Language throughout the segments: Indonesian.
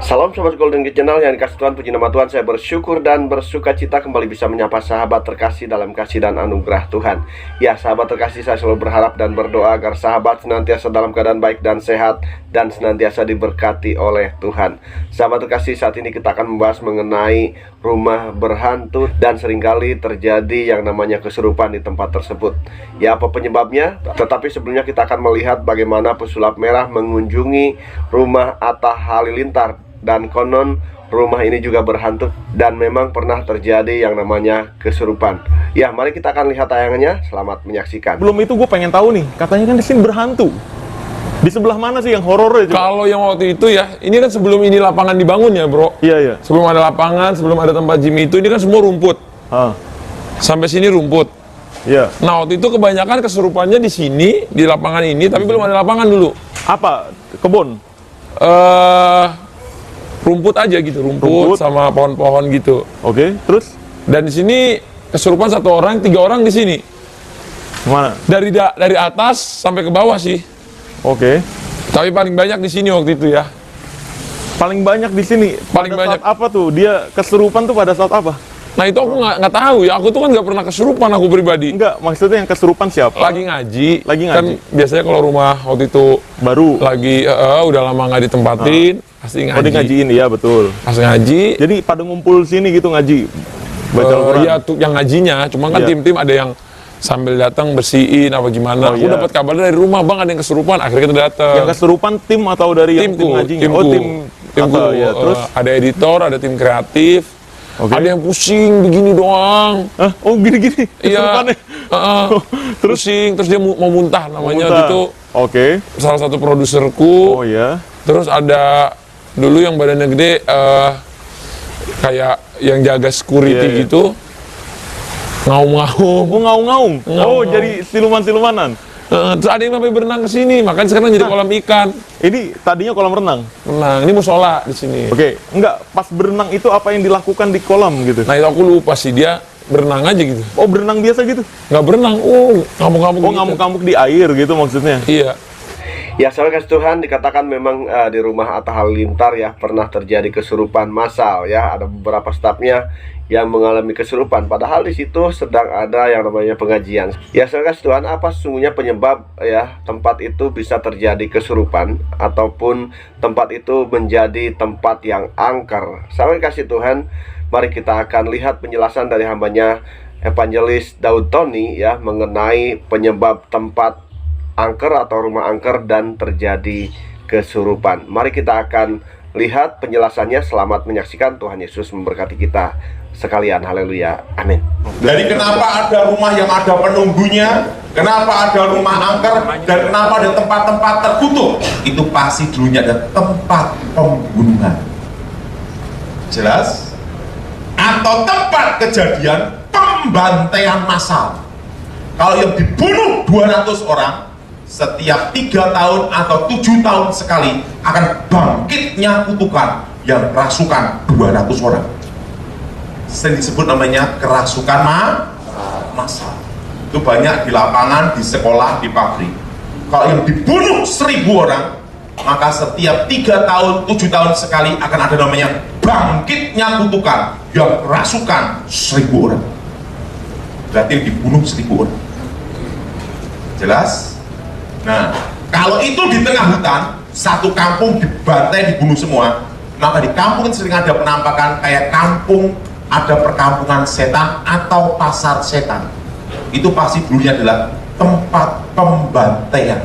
Salam Sobat Golden Gate Channel yang dikasih Tuhan, puji nama Tuhan. Saya bersyukur dan bersuka cita kembali bisa menyapa sahabat terkasih dalam kasih dan anugerah Tuhan. Ya sahabat terkasih, saya selalu berharap dan berdoa agar sahabat senantiasa dalam keadaan baik dan sehat, dan senantiasa diberkati oleh Tuhan. Sahabat terkasih, saat ini kita akan membahas mengenai rumah berhantu, dan seringkali terjadi yang namanya kesurupan di tempat tersebut. Ya, apa penyebabnya? Tetapi sebelumnya kita akan melihat bagaimana pesulap merah mengunjungi rumah Atta Halilintar. Dan konon rumah ini juga berhantu dan memang pernah terjadi yang namanya kesurupan. Ya, mari kita akan lihat tayangannya. Selamat menyaksikan. Belum itu gue pengen tahu nih, katanya kan di sini berhantu. Di sebelah mana sih yang horor aja? Kalau yang waktu itu ya, ini kan sebelum ini lapangan dibangun ya bro. Iya, iya. Sebelum ada lapangan, sebelum ada tempat gym itu, ini kan semua rumput. Sampai sini rumput. Iya. Nah waktu itu kebanyakan kesurupannya di sini, di lapangan ini, tapi belum ada lapangan dulu. Apa? Kebun? Rumput aja gitu, rumput sama pohon-pohon gitu. Oke, terus? Dan di sini kesurupan 1 orang, 3 orang di sini. Mana? Dari atas sampai ke bawah sih. Oke. Tapi paling banyak di sini waktu itu ya. Paling banyak di sini. Paling pada banyak. Saat apa tuh? Dia kesurupan tuh pada saat apa? Nah itu aku nggak tahu ya. Aku tuh kan nggak pernah kesurupan aku pribadi. Enggak, maksudnya yang kesurupan siapa? Lagi ngaji. Lagi ngaji. Kan biasanya kalau rumah waktu itu Baru. lagi udah lama nggak ditempatin, pasti ngaji. Oh, di ngajiin, ya betul. Pas ngaji. Jadi pada ngumpul sini gitu ngaji. Baca Al-Quran. Iya tuh yang ngajinya. Cuma kan Iya. tim-tim ada yang sambil datang bersihin apa gimana. Oh, aku iya. dapat kabar dari rumah, bang ada yang kesurupan. Akhirnya kita datang. Yang kesurupan tim atau dari yang tim Timku, ngajinya? timku. Oh, tim Timku. Atta, ya. Terus? Ada editor, ada tim kreatif. Oke. Ada yang pusing begini doang. Hah? Oh, gini-gini Iya. kesurupannya. Terus pusing, terus dia mau muntah namanya Muntah. gitu. Oke. Salah satu produserku. Oh ya. Terus ada dulu yang badannya gede, kayak yang jaga security Iya, iya. gitu. Ngaum-ngaum. Oh, ngaung-ngaung. Oh, Ngaung-ngaung. jadi siluman-silumanan. Terus ada yang sampai berenang ke sini, makanya sekarang jadi kolam ikan. Ini tadinya kolam renang. Renang, ini musola di sini. Oke, enggak, pas berenang itu apa yang dilakukan di kolam gitu? Nah itu aku lupa sih, dia berenang aja gitu. Oh, berenang biasa gitu? Nggak berenang, ngamuk-ngamuk Oh, gitu. ngamuk-ngamuk di air gitu maksudnya? Iya. Ya, sahabat kasih Tuhan, dikatakan memang di rumah Atta Halilintar ya pernah terjadi kesurupan massal ya. Ada beberapa stafnya yang mengalami kesurupan, padahal di situ sedang ada yang namanya pengajian. Ya, sahabat kasih Tuhan, apa sesungguhnya penyebab ya tempat itu bisa terjadi kesurupan ataupun tempat itu menjadi tempat yang angker? Sahabat kasih Tuhan, mari kita akan lihat penjelasan dari hambanya Evangelis Daud Tony ya mengenai penyebab tempat angker atau rumah angker dan terjadi kesurupan. Mari kita akan lihat penjelasannya. Selamat menyaksikan. Tuhan Yesus memberkati kita sekalian. Haleluya. Amin. Jadi kenapa ada rumah yang ada penunggunya, kenapa ada rumah angker, dan kenapa ada tempat-tempat terkutuk? Itu pasti dulunya ada tempat pembunuhan. Jelas? Atau tempat kejadian pembantaian massal. Kalau yang dibunuh 200 orang, setiap 3 tahun atau 7 tahun sekali akan bangkitnya kutukan yang kerasukan 200 orang. Sering disebut namanya kerasukan massal. Itu banyak di lapangan, di sekolah, di pabrik. Kalau yang dibunuh 1000 orang, maka setiap 3 tahun, 7 tahun sekali akan ada namanya bangkitnya kutukan yang kerasukan 1000 orang. Berarti yang dibunuh 1000 orang. Jelas? Nah, kalau itu di tengah hutan, satu kampung dibantai, dibunuh semua, maka di kampung sering ada penampakan kayak kampung, ada perkampungan setan atau pasar setan. Itu pasti dulunya adalah tempat pembantaian.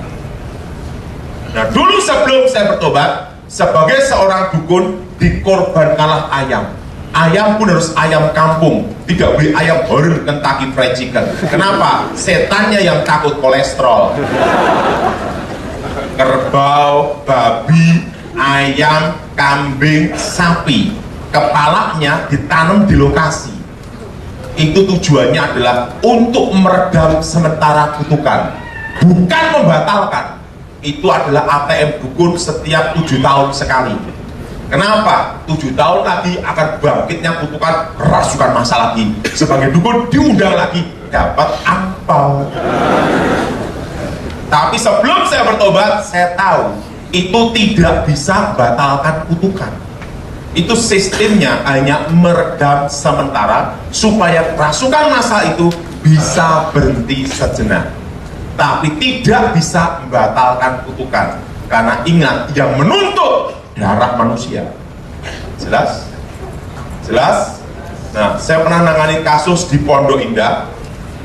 Nah, dulu sebelum saya bertobat, sebagai seorang dukun, dikorbankanlah ayam. Ayam pun harus ayam kampung, tidak boleh ayam horil Kentucky Fried Chicken. Kenapa? Setannya yang takut kolesterol. Kerbau, babi, ayam, kambing, sapi, kepalanya ditanam di lokasi. Itu tujuannya adalah untuk meredam sementara kutukan, bukan membatalkan. Itu adalah ATM dukun setiap 7 tahun sekali. Kenapa? 7 tahun lagi akan bangkitnya kutukan kerasukan masa lagi. Sebagai dukun diundang lagi, dapat angpau. Tapi sebelum saya bertobat, saya tahu itu tidak bisa batalkan kutukan. Itu sistemnya hanya meredam sementara supaya rasukan massa itu bisa berhenti sejenak, tapi tidak bisa membatalkan kutukan, karena ingat yang menuntut darah manusia. Jelas? Jelas? Nah, saya pernah nangani kasus di Pondok Indah.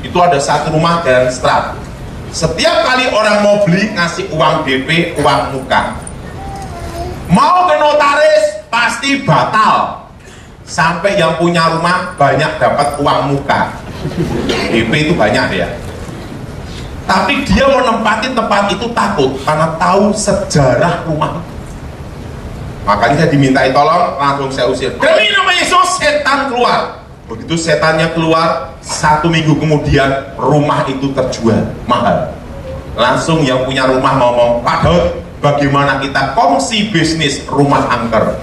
Itu ada satu rumah dan strat. Setiap kali orang mau beli ngasih uang DP, uang muka, mau ke notaris pasti batal. Sampai yang punya rumah banyak dapat uang muka, DP itu banyak ya. Tapi dia mau nempatin tempat itu takut karena tahu sejarah rumah. Makanya saya dimintai tolong, langsung saya usir. Demi nama Yesus, setan keluar. Begitu setannya keluar, 1 minggu kemudian rumah itu terjual mahal. Langsung yang punya rumah ngomong, Pak Daud, bagaimana kita kongsi bisnis rumah angker?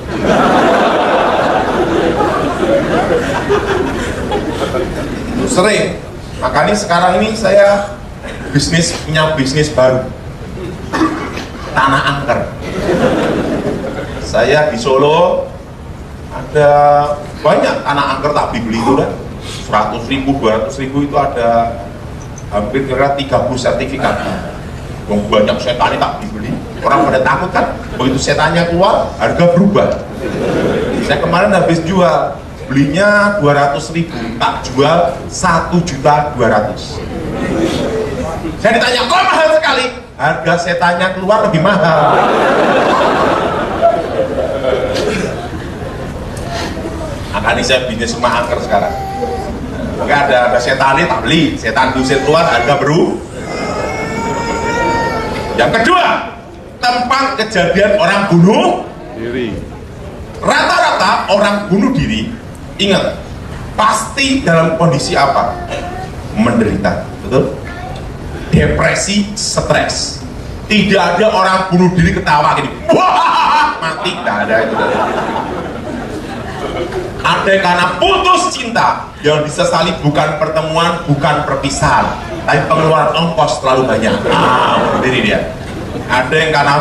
Sering. Makanya sekarang ini saya punya bisnis baru, tanah angker. Saya di Solo ada banyak tanah angker tak beli itu kan, 100.000, 200.000 itu ada hampir kira 30 sertifikat. Yang banyak setannya tak beli. Orang pada takut kan, begitu setannya keluar harga berubah. Saya kemarin habis jual, belinya 200.000, tak jual 1.200.000. Saya ditanya, kok mahal sekali? Harga setannya keluar lebih mahal. Makanya saya bisnis rumah angker sekarang. Enggak ada setannya tak beli, setan diusir keluar harga baru. Yang kedua, tempat kejadian orang bunuh diri. Rata-rata orang bunuh diri, ingat, pasti dalam kondisi apa? Menderita, betul? Depresi, stres. Tidak ada orang bunuh diri ketawa gini, wah mati, tidak ada itu. Ada karena putus cinta, yang disesali bukan pertemuan, bukan perpisahan, tapi pengeluaran ongkos terlalu banyak. Bunuh diri dia. Ada yang karena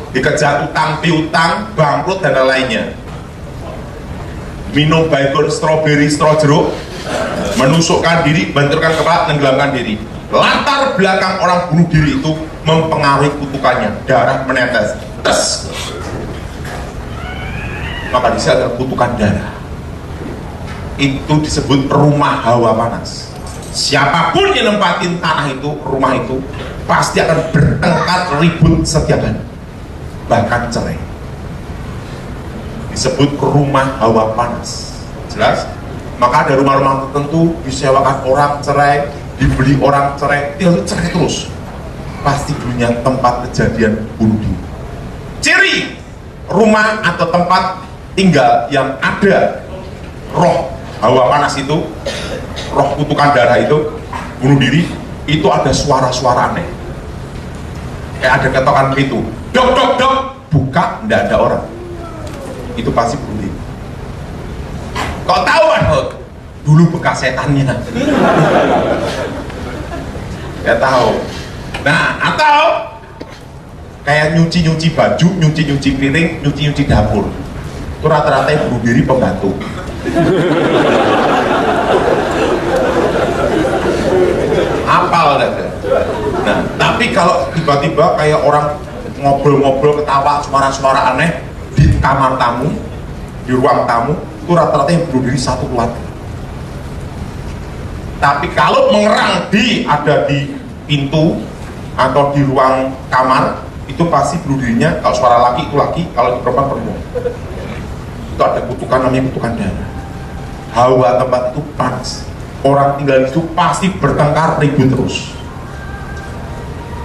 dikejar utang, piutang, bangkrut dan lainnya. Minum baygon stroberi, straw jeruk, menusukkan diri, benturkan kepala, tenggelamkan diri. Latar belakang orang bunuh diri itu mempengaruhi kutukannya, darah menetes, tes. Maka di sana kutukan darah. Itu disebut rumah hawa panas. Siapapun yang nempatin tanah itu, rumah itu, pasti akan bertengkar, ribut setiap hari, bahkan cerai. Disebut rumah hawa panas. Jelas? Maka ada rumah-rumah tertentu disewakan orang cerai, dibeli orang cerai, dia cerai terus. Pasti punya tempat kejadian bunuh diri. Ciri rumah atau tempat tinggal yang ada roh hawa panas itu, roh kutukan darah itu, bunuh diri, itu ada suara-suara aneh. Kayak ada ketokan pintu, dok dok dok, buka, tidak ada orang. Itu pasti bunuh diri. Kok tahu kan? Dulu bekas setannya. Ya tahu. Nah, atau kayak nyuci-nyuci baju, nyuci-nyuci piring, nyuci-nyuci dapur. Itu rata-rata yang bunuh diri pembantu. Apal kan? Nah, tapi kalau tiba-tiba kayak orang ngobrol-ngobrol, ketawa, suara-suara aneh di kamar tamu, di ruang tamu, itu rata-rata yang bunuh diri satu keluarga. Tapi kalau mengerang ada di pintu atau di ruang kamar, itu pasti bunuh dirinya, kalau suara laki itu laki, kalau di perempuan perempuan. Itu ada kutukan, namanya kutukan darah. Hawa tempat itu panas, orang tinggal di situ pasti bertengkar, ribut terus.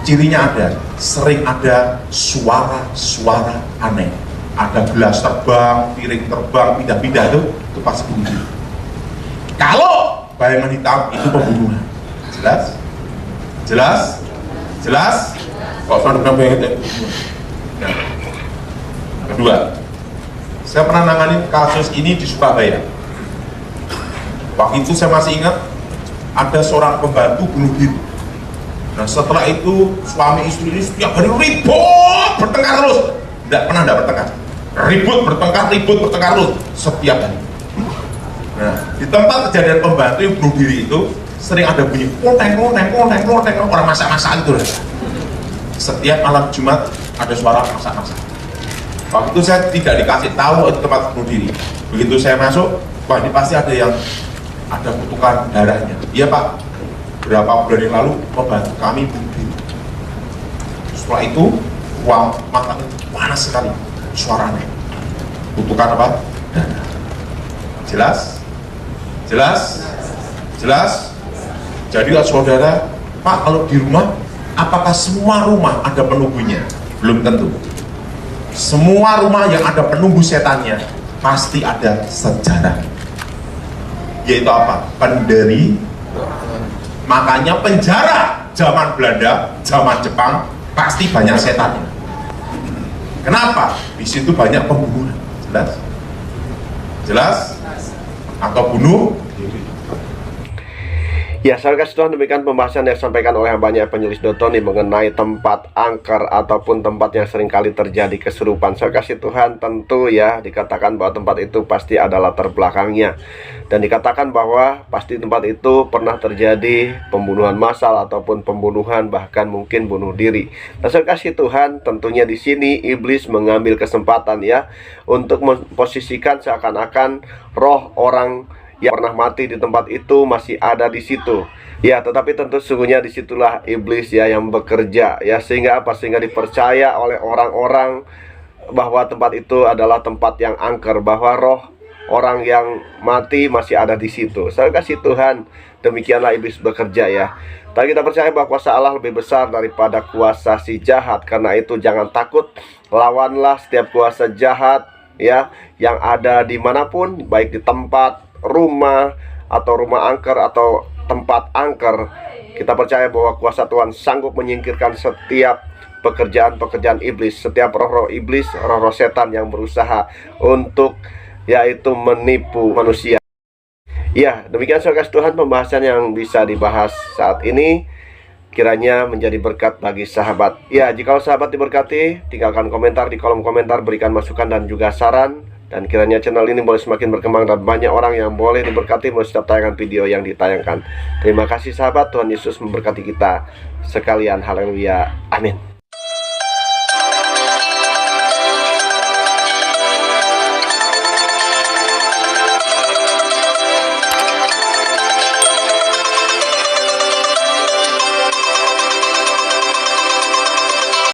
Cirinya ada, sering ada suara-suara aneh, ada gelas terbang, piring terbang, pindah-pindah, itu pasti bunuh diri. Kalau bayangan hitam itu pembunuhan. Jelas? Jelas? Jelas? Kok sampai bayangan itu? Nah. Kedua, saya pernah nanganin kasus ini di Surabaya. Waktu itu saya masih ingat, ada seorang pembantu bunuh diri. Nah setelah itu suami istri ini setiap hari ribut, bertengkar terus. Tidak pernah bertengkar. ribut bertengkar terus setiap hari. Nah, di tempat kejadian pembantu yang bunuh diri itu sering ada bunyi kloteng, orang masak-masak itu. Setiap malam Jumat ada suara masak-masak. Waktu itu saya tidak dikasih tahu itu tempat bunuh diri. Begitu saya masuk, wah ini pasti ada kutukan darahnya. Iya Pak, berapa bulan yang lalu pembantu kami bunuh diri. Setelah itu, wah matanya panas sekali suaranya. Kutukan apa? Darah. Jelas? Jadi saudara, Pak, kalau di rumah, apakah semua rumah ada penunggunya? Belum tentu. Semua rumah yang ada penunggu setannya pasti ada sejarah. Yaitu apa? Penderi. Makanya penjara zaman Belanda, zaman Jepang pasti banyak setannya. Kenapa? Di situ banyak pembunuhan. Jelas? Atau bunuh? Ya, saudara kasih Tuhan, demikian pembahasan yang disampaikan oleh banyak penulis Dotoni mengenai tempat angker ataupun tempat yang seringkali terjadi kesurupan. Saudara kasih Tuhan, tentu ya dikatakan bahwa tempat itu pasti ada latar belakangnya, dan dikatakan bahwa pasti tempat itu pernah terjadi pembunuhan massal ataupun pembunuhan, bahkan mungkin bunuh diri. Nah, saudara kasih Tuhan, tentunya di sini iblis mengambil kesempatan ya untuk memposisikan seakan-akan roh orang yang pernah mati di tempat itu masih ada di situ. Ya, tetapi tentu sesungguhnya disitulah iblis ya yang bekerja ya, sehingga apa? Sehingga dipercaya oleh orang-orang bahwa tempat itu adalah tempat yang angker, bahwa roh orang yang mati masih ada di situ. Saya kasih Tuhan, demikianlah iblis bekerja ya. Tapi kita percaya bahwa kuasa Allah lebih besar daripada kuasa si jahat. Karena itu jangan takut, lawanlah setiap kuasa jahat ya yang ada dimanapun, baik di tempat rumah atau rumah angker atau tempat angker. Kita percaya bahwa kuasa Tuhan sanggup menyingkirkan setiap pekerjaan-pekerjaan iblis, setiap roh-roh iblis, roh-roh setan yang berusaha untuk yaitu menipu manusia. Ya, demikian saudara Tuhan pembahasan yang bisa dibahas saat ini, kiranya menjadi berkat bagi sahabat. Ya, jika sahabat diberkati, tinggalkan komentar di kolom komentar, berikan masukan dan juga saran. Dan kiranya channel ini boleh semakin berkembang dan banyak orang yang boleh diberkati melalui setiap tayangan video yang ditayangkan. Terima kasih sahabat, Tuhan Yesus memberkati kita sekalian. Haleluya. Amin.